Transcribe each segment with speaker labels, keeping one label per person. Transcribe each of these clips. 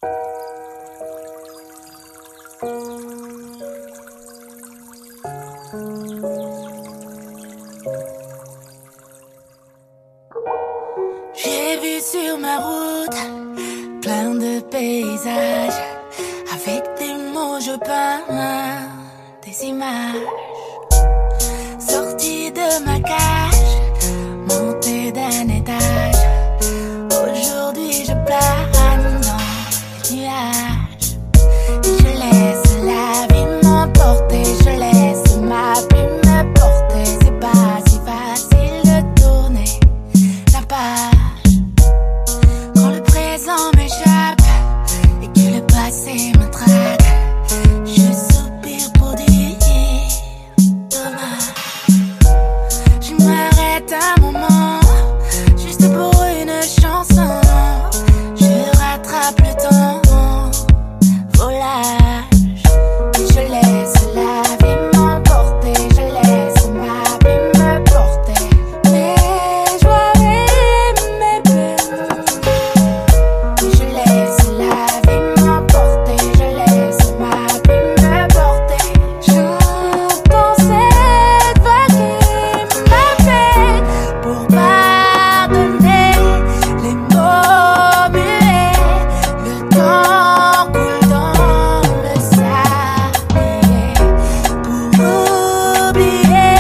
Speaker 1: J'ai vu sur ma route plein de paysages. Avec des mots je peins des images. Sorti de ma cage, monté d'un étage. Aujourd'hui je plane dans les nuages. Je laisse la vie m'emporter, je laisse ma plume me porter. C'est pas si facile de tourner la page. Quand le présent m'échappe et que le passé me traque, je soupire pour dire dommage. Je m'arrête un moment, juste pour une chanson. Je rattrape le temps, volage. Je laisse la vie m'emporter, je laisse ma plume me porter. Mes joies et mes peines. Je laisse la vie m'emporter, je laisse ma plume me porter. J'entends cette vague qui m'appelle pour pardonner les mots muets. Le temps coule dans le sablier. Pour oublier,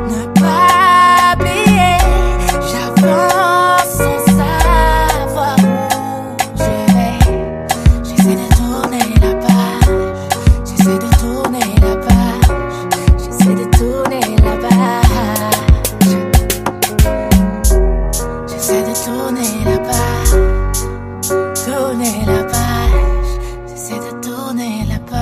Speaker 1: ne pas oublier. J'avance sans savoir où je vais. J'essaie de tourner la page. J'essaie de tourner la page. J'essaie de tourner la page. J'essaie de tourner la page. Tourner la page. J'essaie de tourner la page.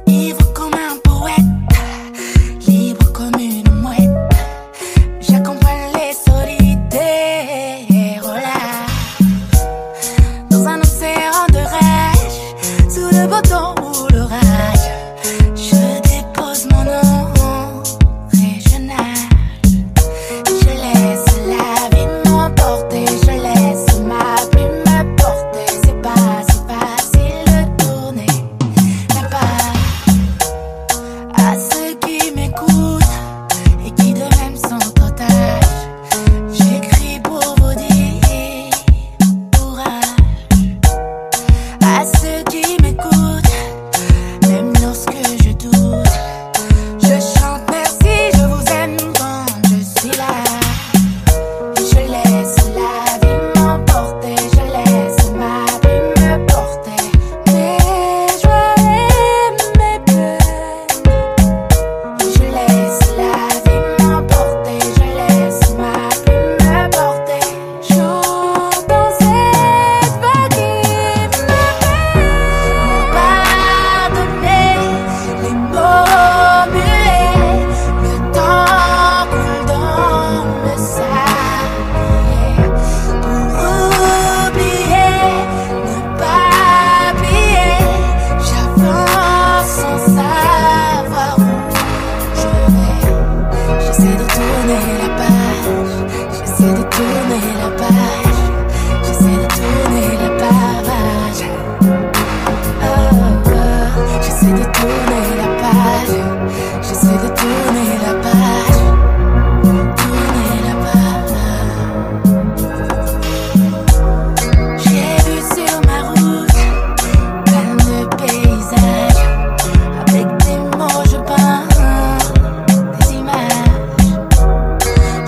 Speaker 1: Ivre comme un poète, libre comme une mouette. J'accompagne les solitaires au large. Dans un océan de rage, sous le beau temps ou l'orage, je dépose mon nom et je nage. Je laisse la vie m'emporter, je laisse ma plume me porter. C'est pas si facile de tourner la page. À ceux qui m'écoutent et qui de même sont otages, j'écris pour vous dire courage. À ceux qui m'écoutent, même lorsque je doute, je chante merci, je vous aime quand je suis là. Je laisse la vie m'emporter, je laisse ma plume me porter. Mes joies et mes peines. Je laisse la vie m'emporter, je laisse ma plume me porter. J'entends cette vague qui m'appelle pour pardonner les mots muets. Le temps coule dans le sablier. Pour oublier, ne pas oublier. J'avance sans savoir où je vais. J'essaie de tourner la page. J'essaie de tourner la page. J'essaie de tourner la page. Oh, oh. J'essaie de tourner la page. J'essaie de tourner la page. Tourner la page. J'ai vu sur ma route plein de paysages. Avec des mots je peins des images.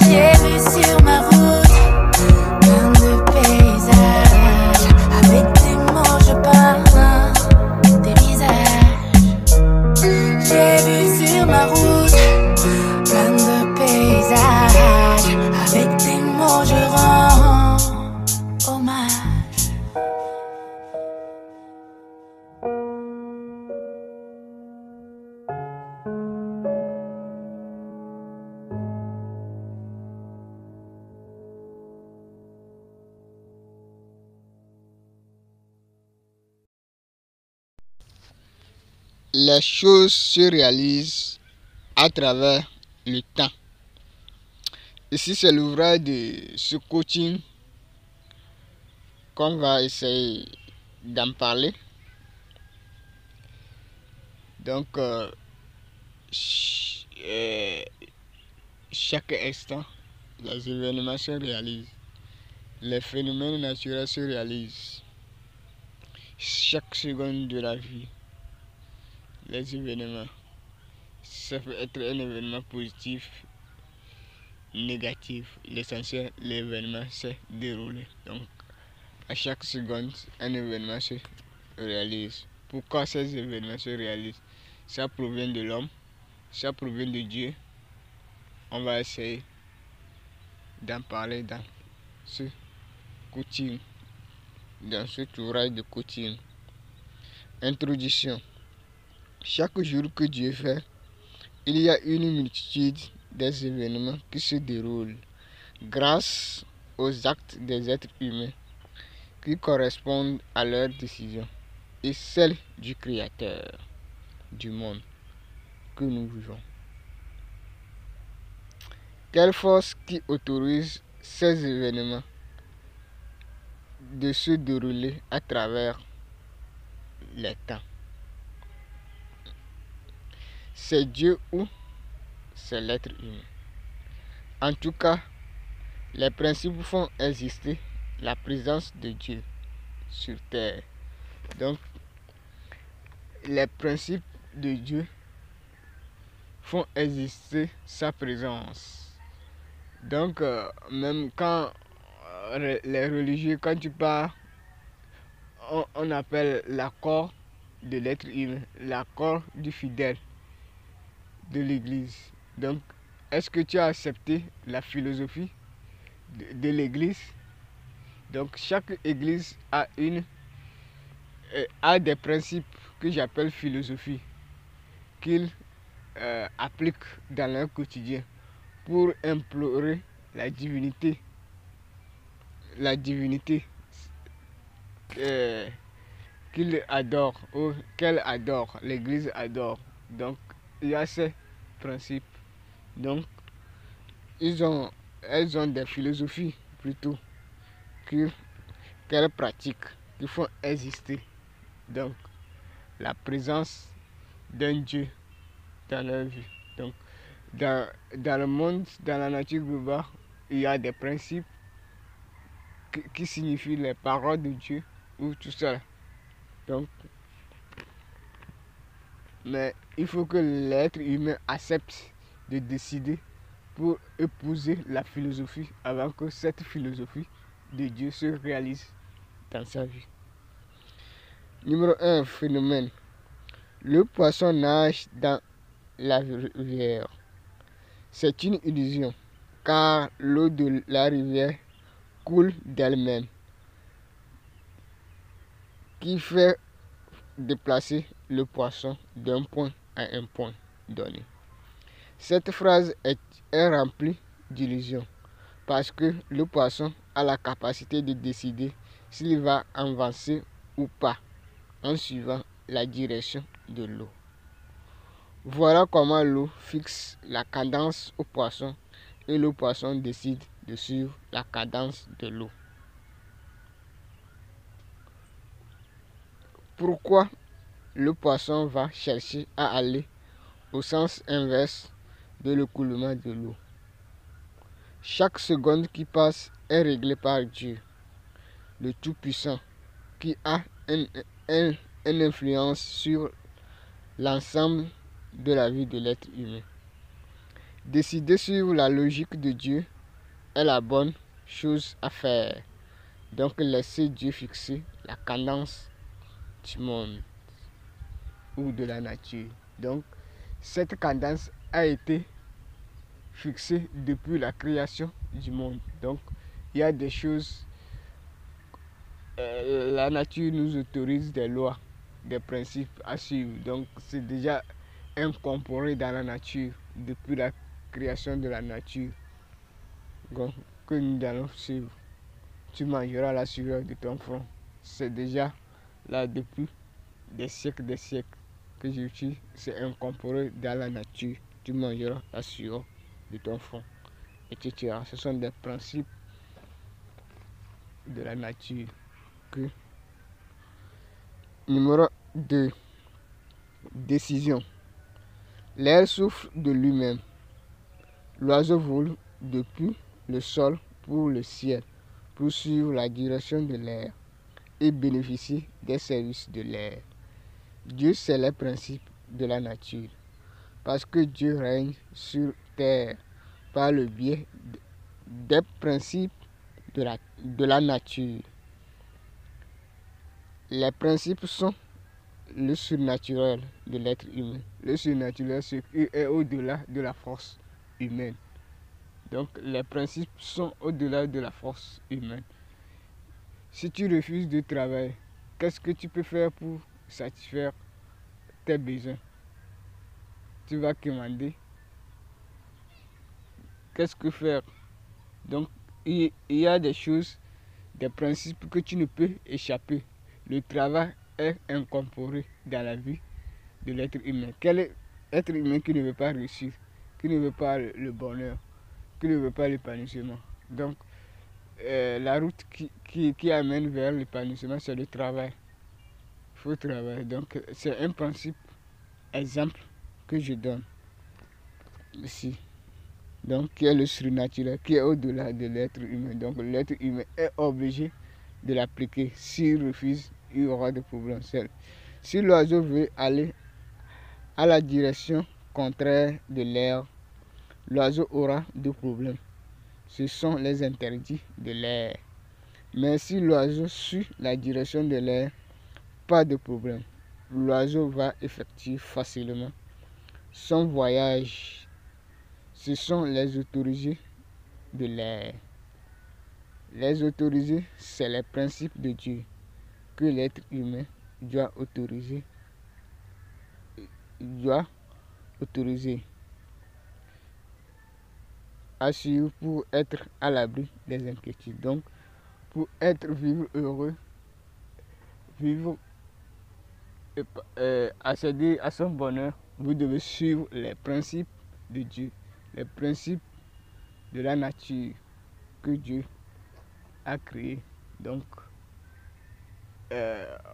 Speaker 1: J'ai vu sur ma route plein de paysages. Avec des mots je peins des visages. J'ai vu sur ma route plein de paysages. Avec des mots je rends hommage.
Speaker 2: Les choses se réalisent à travers le temps. Ici, c'est l'ouvrage de ce coaching qu'on va essayer d'en parler. Donc, chaque instant, les événements se réalisent. Les phénomènes naturels se réalisent. Chaque seconde de la vie, les événements. Ça peut être un événement positif, négatif. L'essentiel, l'événement s'est déroulé. Donc, à chaque seconde, un événement se réalise. Pourquoi ces événements se réalisent? Ça provient de l'homme, ça provient de Dieu. On va essayer d'en parler dans ce coaching, dans cet ouvrage de coaching. Introduction. Chaque jour que Dieu fait, il y a une multitude des événements qui se déroulent grâce aux actes des êtres humains qui correspondent à leurs décisions et celles du Créateur du monde que nous vivons. Quelle force qui autorise ces événements de se dérouler à travers les temps? C'est Dieu ou c'est l'être humain? En tout cas, les principes font exister la présence de Dieu sur terre. Donc, les principes de Dieu font exister sa présence. Donc, même quand les religieux, quand tu parles, on appelle l'accord de l'être humain, l'accord du fidèle de l'Église. Donc, est-ce que tu as accepté la philosophie de l'Église? Donc, chaque Église a des principes que j'appelle philosophie, qu'ils appliquent dans leur quotidien pour implorer la divinité qu'ils adorent ou qu'elle adore, l'Église adore. Donc, il y a ces principes. Donc, elles ont des philosophies plutôt qu'elles pratiquent, qui font exister. Donc, la présence d'un Dieu dans leur vie. Donc, dans le monde, dans la nature globale, il y a des principes qui signifient les paroles de Dieu ou tout ça. Donc, mais il faut que l'être humain accepte de décider pour épouser la philosophie avant que cette philosophie de Dieu se réalise dans sa vie. Numéro 1, phénomène. Le poisson nage dans la rivière. C'est une illusion, car l'eau de la rivière coule d'elle-même, qui fait déplacer le poisson d'un point à un point donné. Cette phrase est remplie d'illusions, parce que le poisson a la capacité de décider s'il va avancer ou pas en suivant la direction de l'eau. Voilà comment l'eau fixe la cadence au poisson et le poisson décide de suivre la cadence de l'eau. Pourquoi le poisson va chercher à aller au sens inverse de l'écoulement de l'eau? Chaque seconde qui passe est réglée par Dieu, le Tout-Puissant, qui a une influence sur l'ensemble de la vie de l'être humain. Décider sur la logique de Dieu est la bonne chose à faire. Donc laissez Dieu fixer la cadence du monde ou de la nature. Donc cette cadence a été fixée depuis la création du monde. Donc il y a des choses, la nature nous autorise des lois, des principes à suivre. Donc c'est déjà incorporé dans la nature depuis la création de la nature. Donc, que nous allons suivre. Tu mangeras la sueur de ton front. C'est déjà là depuis des siècles que je suis. C'est incorporé dans la nature. Tu mangeras la sueur de ton front, etc. Ce sont des principes de la nature. que numéro 2, décision. L'air souffle de lui-même. L'oiseau vole depuis le sol pour le ciel, pour suivre la direction de l'air et bénéficier des services de l'air. Dieu, c'est les principes de la nature, parce que Dieu règne sur terre par le biais des principes de la nature. Les principes sont le surnaturel de l'être humain. Le surnaturel, ce qui est au-delà de la force humaine. Donc les principes sont au-delà de la force humaine. Si tu refuses de travailler, qu'est-ce que tu peux faire pour satisfaire tes besoins? Tu vas commander. Qu'est-ce que faire? Donc il y a des choses, des principes que tu ne peux échapper. Le travail est incorporé dans la vie de l'être humain. Quel est l'être humain qui ne veut pas réussir, qui ne veut pas le bonheur, qui ne veut pas l'épanouissement? Donc la route qui amène vers l'épanouissement, c'est le travail. Il faut travailler. Donc c'est un principe, exemple, que je donne ici. Donc qui est le surnaturel, qui est au-delà de l'être humain. Donc l'être humain est obligé de l'appliquer. S'il refuse, il y aura des problèmes. Si l'oiseau veut aller à la direction contraire de l'air, l'oiseau aura des problèmes. Ce sont les interdits de l'air. Mais si l'oiseau suit la direction de l'air, pas de problème. L'oiseau va effectuer facilement son voyage. Ce sont les autorisés de l'air. Les autorisés, c'est les principes de Dieu que l'être humain doit autoriser. À suivre pour être à l'abri des inquiétudes. Donc, pour vivre heureux, vivre accéder à son bonheur, vous devez suivre les principes de Dieu, les principes de la nature que Dieu a créé. Donc,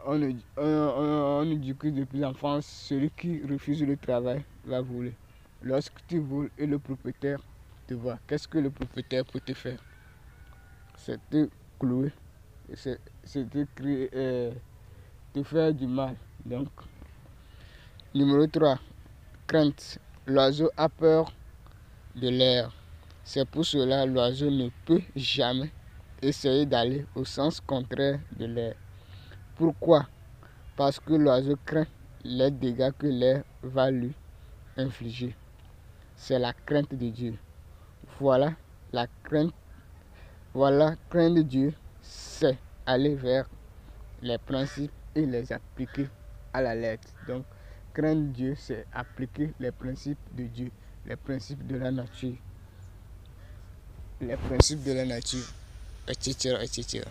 Speaker 2: on nous dit que depuis l'enfance, celui qui refuse le travail va voler. Lorsque tu voles et le propriétaire te voit, qu'est-ce que le propriétaire peut te faire? C'est te clouer, c'est te faire du mal. Donc, numéro 3, crainte. L'oiseau a peur de l'air. C'est pour cela que l'oiseau ne peut jamais essayer d'aller au sens contraire de l'air. Pourquoi? Parce que l'oiseau craint les dégâts que l'air va lui infliger. C'est la crainte de Dieu. Voilà la crainte. Voilà, craindre Dieu, c'est aller vers les principes et les appliquer à la lettre. Donc, craindre Dieu, c'est appliquer les principes de Dieu, les principes de la nature. Les principes de la nature, etc., etc.